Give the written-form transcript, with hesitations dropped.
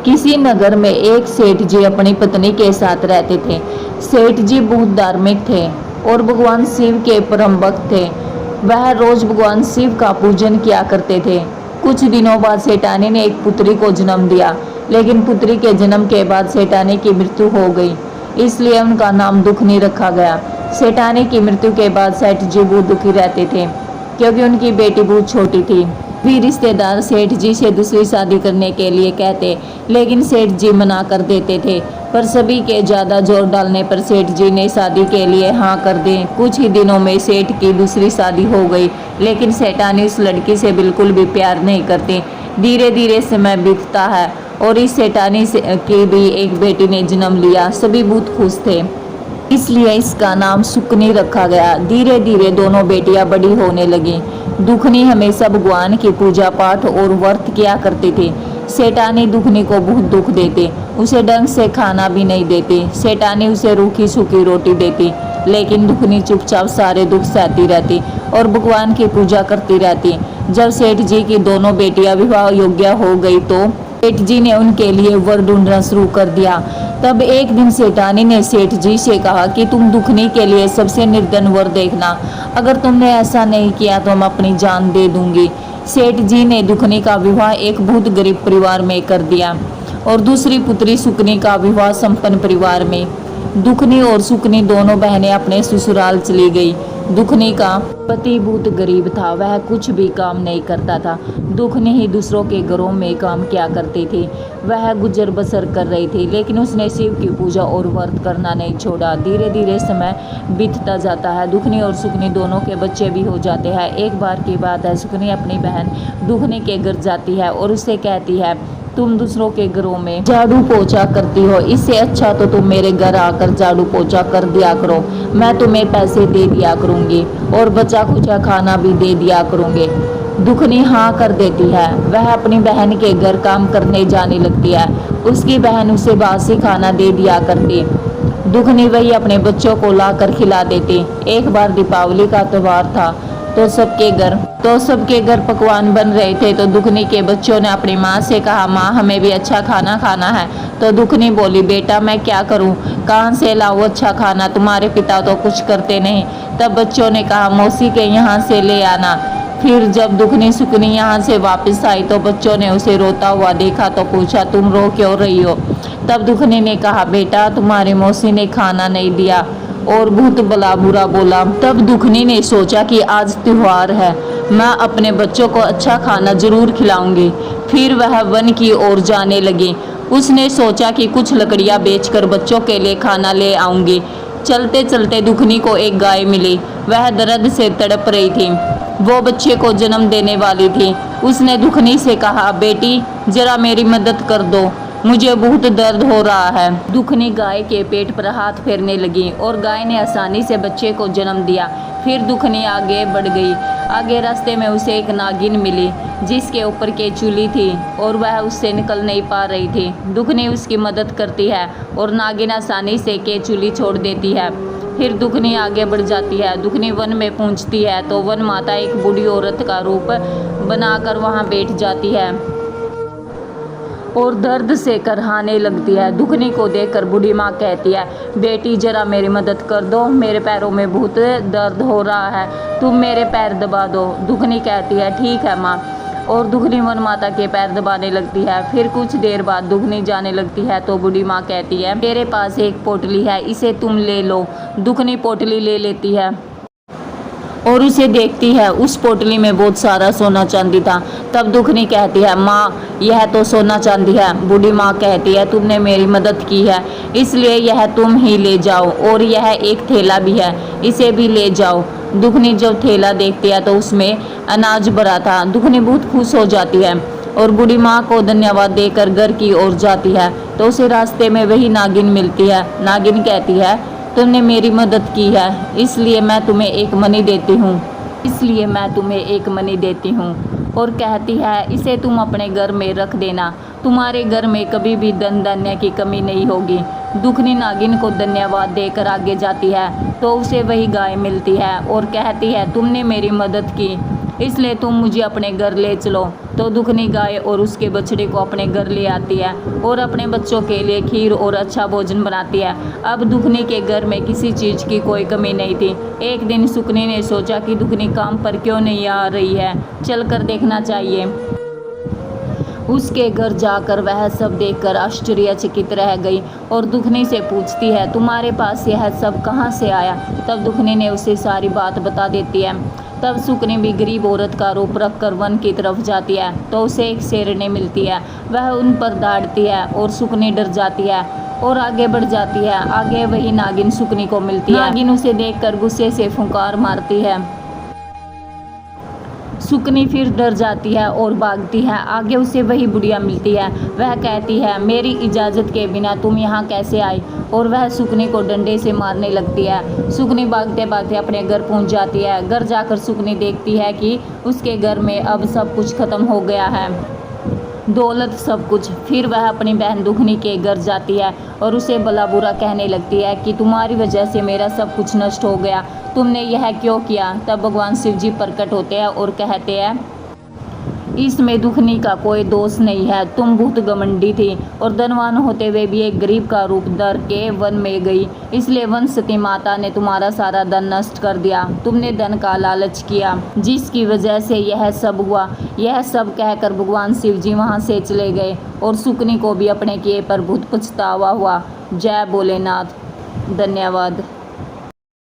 किसी नगर में एक सेठ जी अपनी पत्नी के साथ रहते थे। सेठ जी बहुत धार्मिक थे और भगवान शिव के परम भक्त थे। वह रोज भगवान शिव का पूजन किया करते थे। कुछ दिनों बाद सेठानी ने एक पुत्री को जन्म दिया, लेकिन पुत्री के जन्म के बाद सेठानी की मृत्यु हो गई, इसलिए उनका नाम दुखनी रखा गया। सेठानी की मृत्यु के बाद सेठ जी बहुत दुखी रहते थे, क्योंकि उनकी बेटी बहुत छोटी थी। भी रिश्तेदार सेठ जी से दूसरी शादी करने के लिए कहते, लेकिन सेठ जी मना कर देते थे। पर सभी के ज़्यादा जोर डालने पर सेठ जी ने शादी के लिए हाँ कर दी। कुछ ही दिनों में सेठ की दूसरी शादी हो गई, लेकिन सेठानी उस लड़की से बिल्कुल भी प्यार नहीं करती। धीरे धीरे समय बीतता है और इस सेठानी की भी एक बेटी ने जन्म लिया। सभी बहुत खुश थे, इसलिए इसका नाम सुकनी रखा गया। धीरे धीरे दोनों बेटियां बड़ी होने लगी। दुखनी हमेशा भगवान की पूजा पाठ और व्रत किया करती थी। सेठानी दुखनी को बहुत दुख देती, उसे ढंग से खाना भी नहीं देती। सेठानी उसे रूखी सूखी रोटी देती, लेकिन दुखनी चुपचाप सारे दुख सहती रहती और भगवान की पूजा करती रहती। जब सेठ जी की दोनों बेटियां विवाह योग्य हो गई तो सेठ जी ने उनके लिए वर ढूंढना शुरू कर दिया। तब एक दिन सेठानी ने सेठ जी से कहा कि तुम दुखनी के लिए सबसे निर्धन वर देखना, अगर तुमने ऐसा नहीं किया तो मैं अपनी जान दे दूंगी। सेठ जी ने दुखनी का विवाह एक बहुत गरीब परिवार में कर दिया और दूसरी पुत्री सुकनी का विवाह संपन्न परिवार में। दुखनी और सुकनी दोनों बहनें अपने ससुराल चली गई। दुखनी का पति बहुत गरीब था, वह कुछ भी काम नहीं करता था। दुखनी ही दूसरों के घरों में काम किया करती थी। वह गुजर बसर कर रही थी, लेकिन उसने शिव की पूजा और व्रत करना नहीं छोड़ा। धीरे धीरे समय बीतता जाता है। दुखनी और सुकनी दोनों के बच्चे भी हो जाते हैं। एक बार की बात है, सुकनी अपनी बहन दुखनी के घर जाती है और उसे कहती है, तुम दूसरों के घरों में झाड़ू पोछा करती हो, इससे अच्छा तो तुम मेरे घर आकर झाड़ू पोछा कर दिया करो। मैं तुम्हें पैसे दे दिया करूंगी और बचा खुचा खाना भी दे दिया करूंगी। दुखनी हाँ कर देती है। वह अपनी बहन के घर काम करने जाने लगती है। उसकी बहन उसे बासी खाना दे दिया करती। दुखनी वही अपने बच्चों को लाकर खिला देती। एक बार दीपावली का त्योहार था तो सबके घर पकवान बन रहे थे। तो दुखनी के बच्चों ने अपनी माँ से कहा, माँ हमें भी अच्छा खाना खाना है। तो दुखनी बोली, बेटा मैं क्या करूँ, कहाँ से लाऊं अच्छा खाना, तुम्हारे पिता तो कुछ करते नहीं। तब बच्चों ने कहा, मौसी के यहाँ से ले आना। फिर जब दुखनी सुकनी यहाँ से वापस आई तो बच्चों ने उसे रोता हुआ देखा तो पूछा, तुम रो क्यों रही हो। तब दुखनी ने कहा, बेटा तुम्हारी मौसी ने खाना नहीं दिया और बहुत भला बुरा बोला। तब दुखनी ने सोचा कि आज त्योहार है, मैं अपने बच्चों को अच्छा खाना जरूर खिलाऊंगी। फिर वह वन की ओर जाने लगी। उसने सोचा कि कुछ लकड़ियां बेचकर बच्चों के लिए खाना ले आऊंगी। चलते चलते दुखनी को एक गाय मिली। वह दर्द से तड़प रही थी, वो बच्चे को जन्म देने वाली थी। उसने दुखनी से कहा, बेटी जरा मेरी मदद कर दो, मुझे बहुत दर्द हो रहा है। दुखनी गाय के पेट पर हाथ फेरने लगी और गाय ने आसानी से बच्चे को जन्म दिया। फिर दुखनी आगे बढ़ गई। आगे रास्ते में उसे एक नागिन मिली, जिसके ऊपर केचुली थी और वह उससे निकल नहीं पा रही थी। दुखनी उसकी मदद करती है और नागिन आसानी से केचुली छोड़ देती है। फिर दुखनी आगे बढ़ जाती है। दुखनी वन में पहुंचती है तो वन माता एक बूढ़ी औरत का रूप बनाकर वहां बैठ जाती है और दर्द से करहाने लगती है। दुखनी को देखकर बूढ़ी माँ कहती है, बेटी जरा मेरी मदद कर दो, मेरे पैरों में बहुत दर्द हो रहा है, तुम मेरे पैर दबा दो। दुखनी कहती है, ठीक है माँ, और दुखनी वन माता के पैर दबाने लगती है। फिर कुछ देर बाद दुखनी जाने लगती है तो बूढ़ी माँ कहती है, मेरे पास एक पोटली है, इसे तुम ले लो। दुखनी पोटली ले लेती है और उसे देखती है। उस पोटली में बहुत सारा सोना चांदी था। तब दुखनी कहती है, माँ यह तो सोना चांदी है। बूढ़ी माँ कहती है, तुमने मेरी मदद की है इसलिए यह तुम ही ले जाओ, और यह एक थैला भी है, इसे भी ले जाओ। दुखनी जब थैला देखती है तो उसमें अनाज भरा था। दुखनी बहुत खुश हो जाती है और बूढ़ी माँ को धन्यवाद देकर घर की ओर जाती है तो उसे रास्ते में वही नागिन मिलती है। नागिन कहती है, तुमने मेरी मदद की है इसलिए मैं तुम्हें एक मनी देती हूँ और कहती है, इसे तुम अपने घर में रख देना, तुम्हारे घर में कभी भी धन धान्य की कमी नहीं होगी। दुखनी नागिन को धन्यवाद देकर आगे जाती है तो उसे वही गाय मिलती है और कहती है, तुमने मेरी मदद की इसलिए तुम मुझे अपने घर ले चलो। तो दुखनी गाय और उसके बछड़े को अपने घर ले आती है और अपने बच्चों के लिए खीर और अच्छा भोजन बनाती है। अब दुखनी के घर में किसी चीज़ की कोई कमी नहीं थी। एक दिन सुकनी ने सोचा कि दुखनी काम पर क्यों नहीं आ रही है, चलकर देखना चाहिए। उसके घर जाकर वह सब देखकर आश्चर्यचकित रह गई और दुखनी से पूछती है, तुम्हारे पास यह सब कहाँ से आया? तब दुखनी ने उसे सारी बात बता देती है। तब सुकनी भी गरीब औरत का रूप रखकर वन की तरफ जाती है तो उसे एक शेरनी मिलती है। वह उन पर दौड़ती है और सुकनी डर जाती है और आगे बढ़ जाती है। आगे वही नागिन सुकनी को मिलती है। नागिन उसे देखकर गुस्से से फुंकार मारती है। सुकनी फिर डर जाती है और भागती है। आगे उसे वही बुढ़िया मिलती है। वह कहती है, मेरी इजाज़त के बिना तुम यहाँ कैसे आई? और वह सुकनी को डंडे से मारने लगती है। सुकनी भागते भागते अपने घर पहुँच जाती है। घर जाकर सुकनी देखती है कि उसके घर में अब सब कुछ खत्म हो गया है, दौलत सब कुछ। फिर वह अपनी बहन दुखनी के घर जाती है और उसे भला बुरा कहने लगती है कि तुम्हारी वजह से मेरा सब कुछ नष्ट हो गया, तुमने यह क्यों किया? तब भगवान शिव जी प्रकट होते हैं और कहते हैं, इसमें दुखनी का कोई दोष नहीं है। तुम बहुत घमंडी थी और धनवान होते हुए भी एक गरीब का रूप धर के वन में गई, इसलिए वन सती माता ने तुम्हारा सारा धन नष्ट कर दिया। तुमने धन का लालच किया जिसकी वजह से यह सब हुआ। यह सब कहकर भगवान शिव जी वहाँ से चले गए और सुकनी को भी अपने किए पर बहुत पछतावा हुआ। जय भोलेनाथ। धन्यवाद।